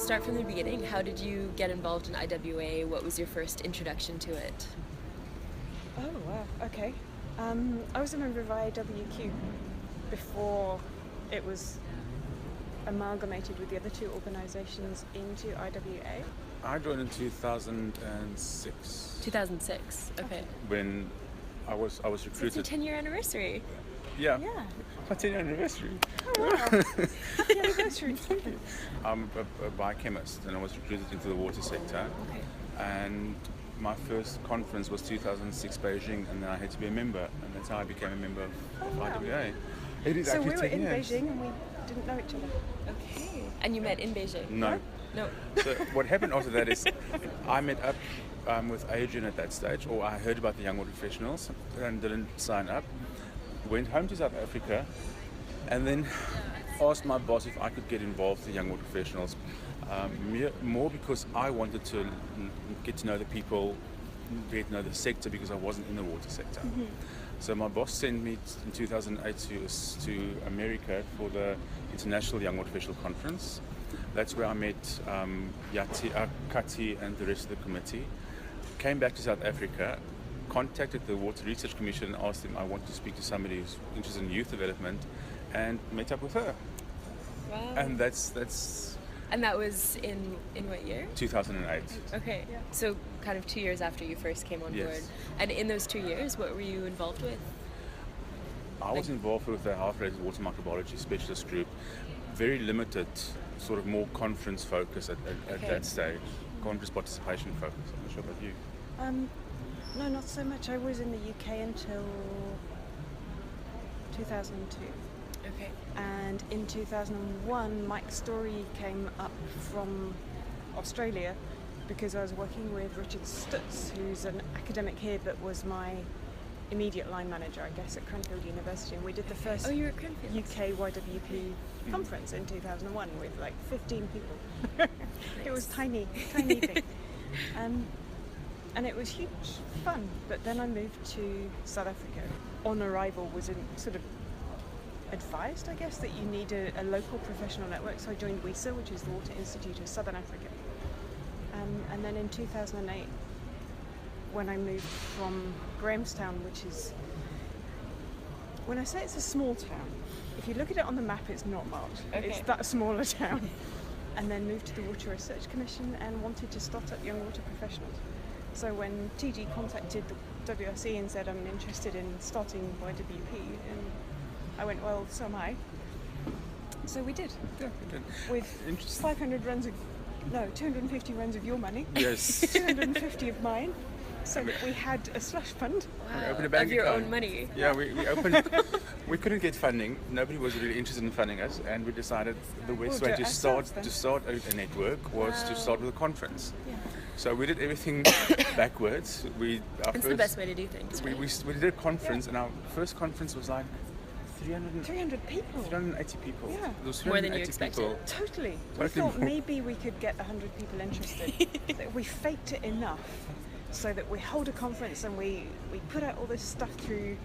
start from the beginning. How did you get involved in IWA? What was your first introduction to it? Oh, wow, okay. I was a member of IWQ before it was amalgamated with the other two organisations into IWA. I joined in 2006. 2006, okay. When I was recruited. So it's a 10-year anniversary. Yeah. Yeah. My 10-year anniversary. Oh, wow. Happy anniversary. I'm a biochemist and I was recruited into the water sector. Okay. And my first conference was 2006 Beijing, and then I had to be a member, and that's how I became a member of wow. IWA. It is So we actually were 10 in years. Beijing and we didn't know each other. Okay. And you met in Beijing? No. No. So what happened after that is I met up with Adrian at that stage, or I heard about the young water professionals and didn't sign up. Went home to South Africa and then asked my boss if I could get involved with the young water professionals, more because I wanted to get to know the people, get to know the sector, because I wasn't in the water sector. Mm-hmm. So my boss sent me in 2008 to America for the International Young Water Professional Conference. That's where I met Kati and the rest of the committee. Came back to South Africa, contacted the Water Research Commission and asked them I want to speak to somebody who's interested in youth development, and met up with her. Wow. And that's And that was in what year? 2008. Okay. Yeah. So kind of 2 years after you first came on Yes. board. And in those 2 years, what were you involved with? I was involved with the health-related water microbiology specialist group. Very limited, sort of more conference focus at Okay. that stage. Conference participation focus. I'm not sure about you. No, not so much. I was in the UK until 2002. Okay. And in 2001, Mike Story came up from Australia because I was working with Richard Stutz, who's an academic here that was my immediate line manager, I guess, at Cranfield University. And we did the first Oh, you were at Cranfield. UK YWP conference in 2001 with like 15 people. It was tiny thing. And it was huge fun. But then I moved to South Africa. On arrival was sort of advised, I guess, that you need a local professional network. So I joined WISA, which is the Water Institute of Southern Africa. And then in 2008, when I moved from Grahamstown, which is, when I say it's a small town, if you look at it on the map, it's not much. Okay. It's that smaller town. And then moved to the Water Research Commission and wanted to start up young water professionals. So when TG contacted the WRC and said, I'm interested in starting YWP, and I went, well, so am I. So we did. Yeah, we did. With 250 runs of your money. Yes. 250 of mine. So that we had a slush fund. Wow. opened a bank Of your account. own money. Yeah, we opened. We couldn't get funding. Nobody was really interested in funding us, and we decided the best We'll way do to it start ourselves then. a network was to start with a conference. Yeah. So we did everything backwards. It's the best way to do things, right? We did a conference, and our first conference was like 300 people. 380 people. Yeah. There was More than you 380 expected. people. Totally. We Totally thought more. maybe we could get 100 people interested. That we faked it enough so that we hold a conference and we put out all this stuff through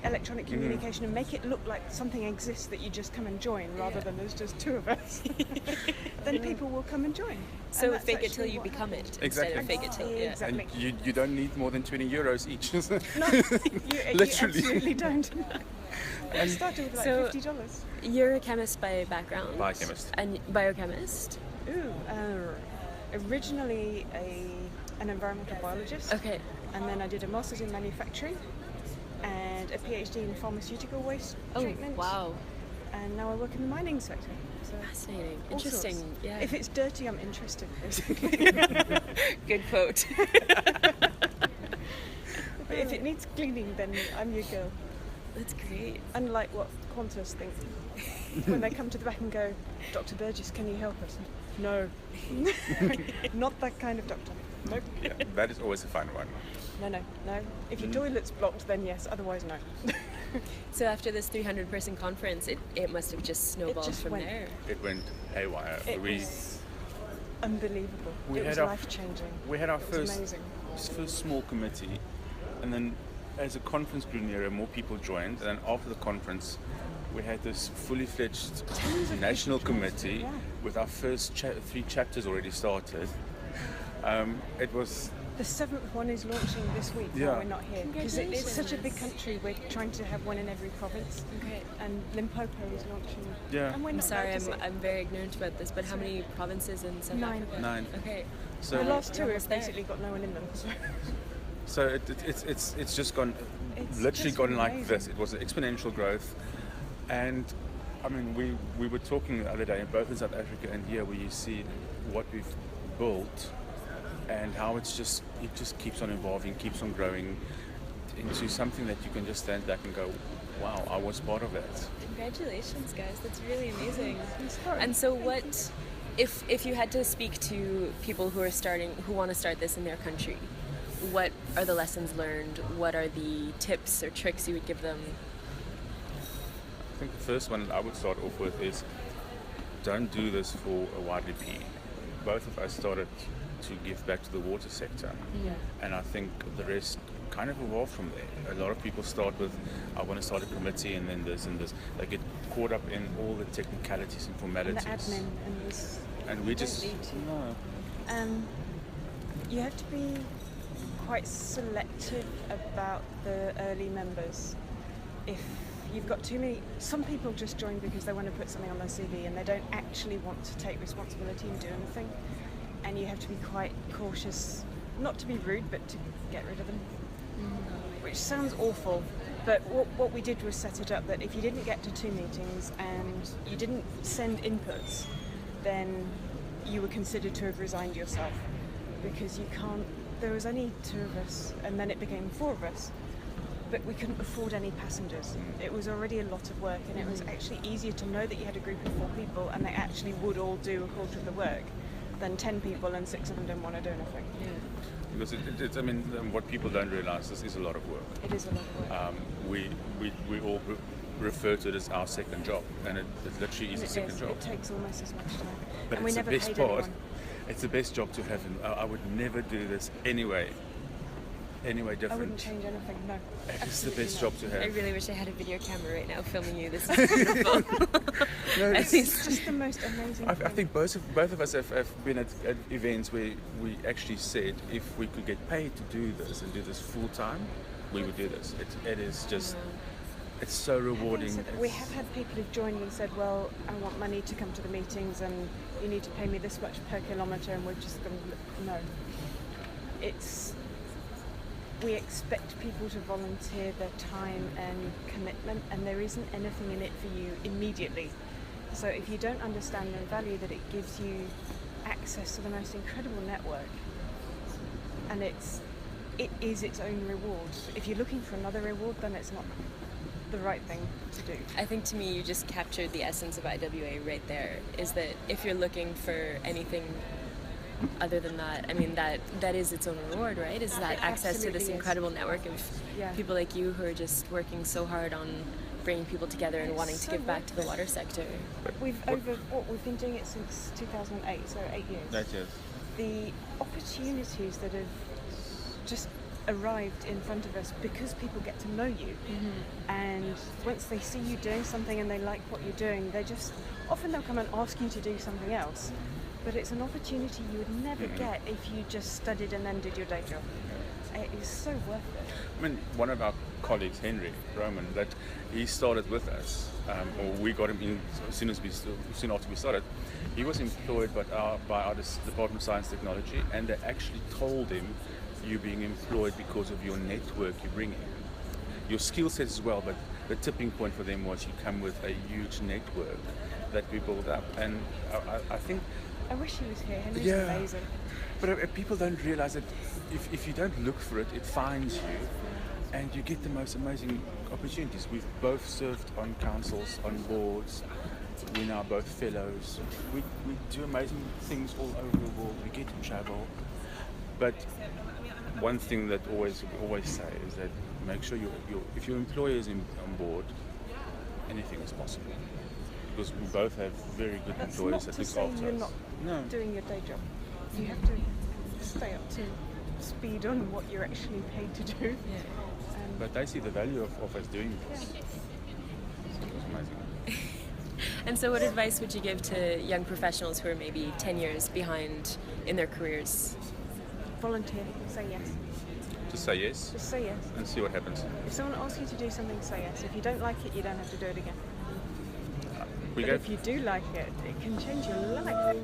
electronic communication and make it look like something exists that you just come and join rather than there's just two of us. Then people will come and join. So And that's fake it till actually you what become happened. it instead of Exactly. fake it till Exactly. And you don't need more than 20 euros each. No, you Literally. absolutely don't. We started with like So- $50. You're a chemist by background. Biochemist. And biochemist. Originally an environmental biologist. Okay. And then I did a master's in manufacturing and a PhD in pharmaceutical waste Oh, treatment. wow. And now I work in the mining sector. So Fascinating. all sorts. Interesting. Yeah. If it's dirty, I'm interested, basically. Good quote. But if it needs cleaning, then I'm your girl. That's great. Unlike what Qantas think. When they come to the back and go, Dr. Burgess, can you help us? No. Not that kind of doctor. Nope. Yeah, that is always a fun one. No. If your toilet's blocked, then yes. Otherwise, no. So after this 300-person conference, it must have just snowballed just from went. there. It went haywire. It was unbelievable. we It was had our- life-changing. We had our It was first amazing. small committee, and then as the conference grew nearer, more people joined, and then after the conference, we had this fully fledged Tons of national people joined, committee yeah. with our first 3 chapters already started. It was The 7th one is launching this week Yeah. while we're not here. Because it's such a big Congratulations. country, we're trying to have one in every province. Okay. And Limpopo is launching. Yeah. And we're I'm not sorry, allowed to see it. I'm very ignorant about this, but how many provinces in South 9. Africa? 9. Okay. So The last 2 We're have almost there. basically got no one in them. So it's just gone, It's literally just gone like amazing. this. It was an exponential growth, and I mean we were talking the other day, both in South Africa and here, where you see what we've built and how it just keeps on evolving, keeps on growing into something that you can just stand back and go, wow, I was part of that. Congratulations, guys. That's really amazing. Sorry. And so, what if you had to speak to people who want to start this in their country? What are the lessons learned? What are the tips or tricks you would give them? I think the first one I would start off with is don't do this for a YDP. Both of us started to give back to the water sector, and I think the rest kind of evolved from there. A lot of people start with, I want to start a committee, and then this and this. They get caught up in all the technicalities and And formalities. the admin and this. And we You don't just need to. no. You have to be quite selective about the early members. If you've got too many, some people just join because they want to put something on their CV and they don't actually want to take responsibility and do anything. And you have to be quite cautious, not to be rude, but to get rid of them. Which sounds awful, but what we did was set it up that if you didn't get to 2 meetings and you didn't send inputs, then you were considered to have resigned yourself, because you can't. There was only 2 of us, and then it became 4 of us, but we couldn't afford any passengers. It was already a lot of work, and it was actually easier to know that you had a group of 4 people and they actually would all do a quarter of the work than 10 people and 6 of them didn't want to do anything. Because I mean, what people don't realise, this is a lot of work. It is a lot of work. We all refer to it as our second job, and it literally is And a second job. It takes almost as much time. But and we it's the never best paid part. anyone. It's the best job to have. And I would never do this anyway. Anyway, I different. wouldn't change anything, no. It's the Absolutely best not. job to I have. really wish I had a video camera right now filming you. This is beautiful. No, I it's- think It's just the most amazing I thing. think both of us have been at events where we actually said if we could get paid to do this and do this full time, we would do this. It is just, it's so rewarding. So that we have had people who've joined and said, well, I want money to come to the meetings and you need to pay me this much per kilometre, and we're just going to, no. We expect people to volunteer their time and commitment, and there isn't anything in it for you immediately. So if you don't understand and value that it gives you access to the most incredible network, and it is its own reward. If you're looking for another reward, then it's not the right thing to do. I think to me you just captured the essence of IWA right there, is that if you're looking for anything other than that, I mean, that is its own reward, right? Is that It access to this absolutely is. incredible network of Yeah. people like you who are just working so hard on bringing people together and It's wanting to so give back to the worth it. water sector. We've been doing it since 2008, so 8 years. That is. The opportunities that have just arrived in front of us because people get to know you, and once they see you doing something and they like what you're doing, often they'll come and ask you to do something else, but it's an opportunity you would never get if you just studied and then did your day job. It is so worth it. I mean, one of our colleagues, Henry Roman, that he started with us, or we got him in soon after we started. He was employed by our Department of Science and Technology, and they actually told him, "You're being employed because of your network you bring in, your skill set as well." But the tipping point for them was you come with a huge network that we built up, and I think. I wish he was here. Henry's Yeah. amazing. But people don't realize that if you don't look for it, it finds you, and you get the most amazing opportunities. We've both served on councils, on boards. We're now both fellows. We do amazing things all over the world. We get to travel. But one thing that we always say is that make sure if your employer is on board, anything is possible. Because we both have very good That's employers not that to look say after you're us. not No. doing your day job. You have to stay up to speed on what you're actually paid to do. But they see the value of us doing this. it was amazing. And so what advice would you give to young professionals who are maybe 10 years behind in their careers? Volunteer, say yes. Just say yes Just say yes. and see what happens. If someone asks you to do something, say yes. If you don't like it, you don't have to do it again. We But go. if you do like it, it can change your life.